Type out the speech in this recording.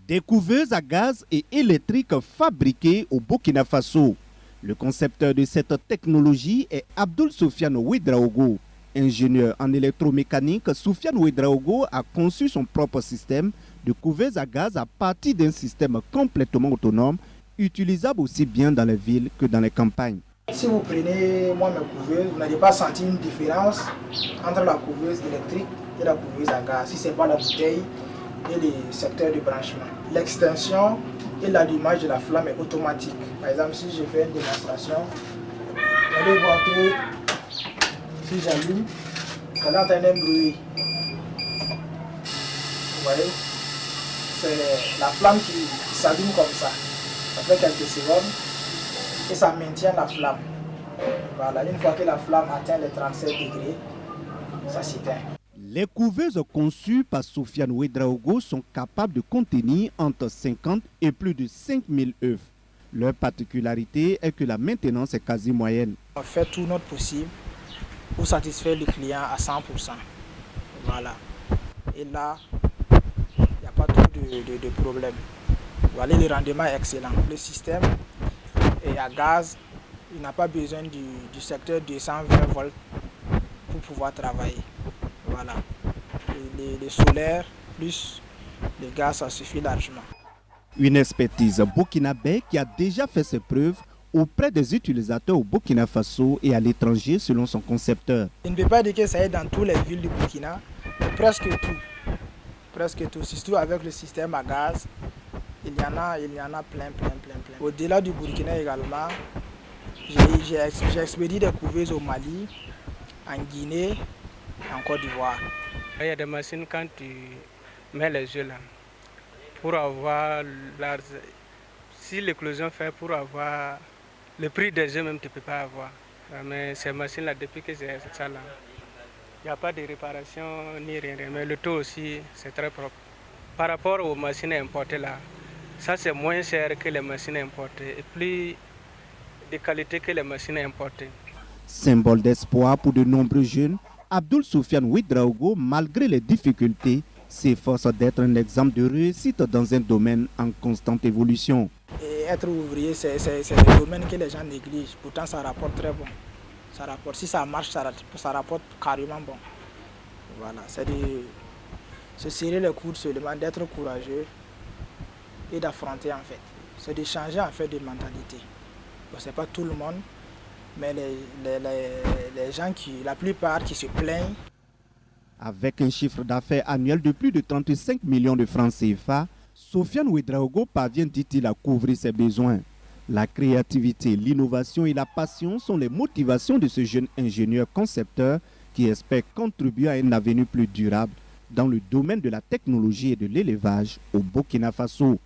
Des couveuses à gaz et électriques fabriquées au Burkina Faso. Le concepteur de cette technologie est Abdoul Soufiane Ouedraogo. Ingénieur en électromécanique, Soufiane Ouedraogo a conçu son propre système de couveuse à gaz à partir d'un système complètement autonome, utilisable aussi bien dans les villes que dans les campagnes. Si vous prenez mes couveuses, vous n'allez pas sentir une différence entre la couveuse électrique et la couveuse à gaz, si ce n'est pas la bouteille et les secteurs de branchement. L'extinction et l'allumage de la flamme est automatique. Par exemple, si je fais une démonstration, vous allez voir que si j'allume, vous allez entendre un bruit. Vous voyez, c'est la flamme qui s'allume comme ça. Après quelques secondes, et ça maintient la flamme. Voilà, une fois que la flamme atteint les 37 degrés, ça s'éteint. Les couveuses conçues par Soufiane Ouedraogo sont capables de contenir entre 50 et plus de 5000 œufs. Leur particularité est que la maintenance est quasi moyenne. On fait tout notre possible pour satisfaire le client à 100%. Voilà. Et là, il n'y a pas trop de problème. Voilà, le rendement est excellent. Le système est à gaz. Il n'a pas besoin du secteur de 120 volts pour pouvoir travailler. Voilà. Les solaires plus le gaz, ça suffit largement. Une expertise burkinabé qui a déjà fait ses preuves auprès des utilisateurs au Burkina Faso et à l'étranger selon son concepteur. Je ne peux pas dire que ça est dans toutes les villes du Burkina, mais presque tout. Presque tout, surtout avec le système à gaz. Il y en a plein. Au-delà du Burkina également, j'ai expédié des couveuses au Mali, en Guinée, en Côte d'Ivoire. Il y a des machines quand tu mets les œufs là, pour avoir si l'éclosion fait pour avoir le prix des œufs même tu ne peux pas avoir. Mais ces machines là, depuis que c'est ça là, il n'y a pas de réparation ni rien, mais le taux aussi c'est très propre. Par rapport aux machines importées là, ça c'est moins cher que les machines importées et plus de qualité que les machines importées. Symbole d'espoir pour de nombreux jeunes, Abdoul Soufiane Ouedraogo, malgré les difficultés, s'efforce d'être un exemple de réussite dans un domaine en constante évolution. Et être ouvrier, c'est un domaine que les gens négligent. Pourtant, ça rapporte très bon. Ça rapporte. Si ça marche, ça rapporte carrément bon. Voilà, c'est de se serrer les coudes seulement, d'être courageux et d'affronter en fait. C'est de changer en fait de mentalité. Bon, c'est pas tout le monde, mais les gens la plupart qui se plaignent. Avec un chiffre d'affaires annuel de plus de 35 millions de francs CFA, Soufiane Ouedraogo parvient, dit-il, à couvrir ses besoins. La créativité, l'innovation et la passion sont les motivations de ce jeune ingénieur concepteur qui espère contribuer à un avenir plus durable dans le domaine de la technologie et de l'élevage au Burkina Faso.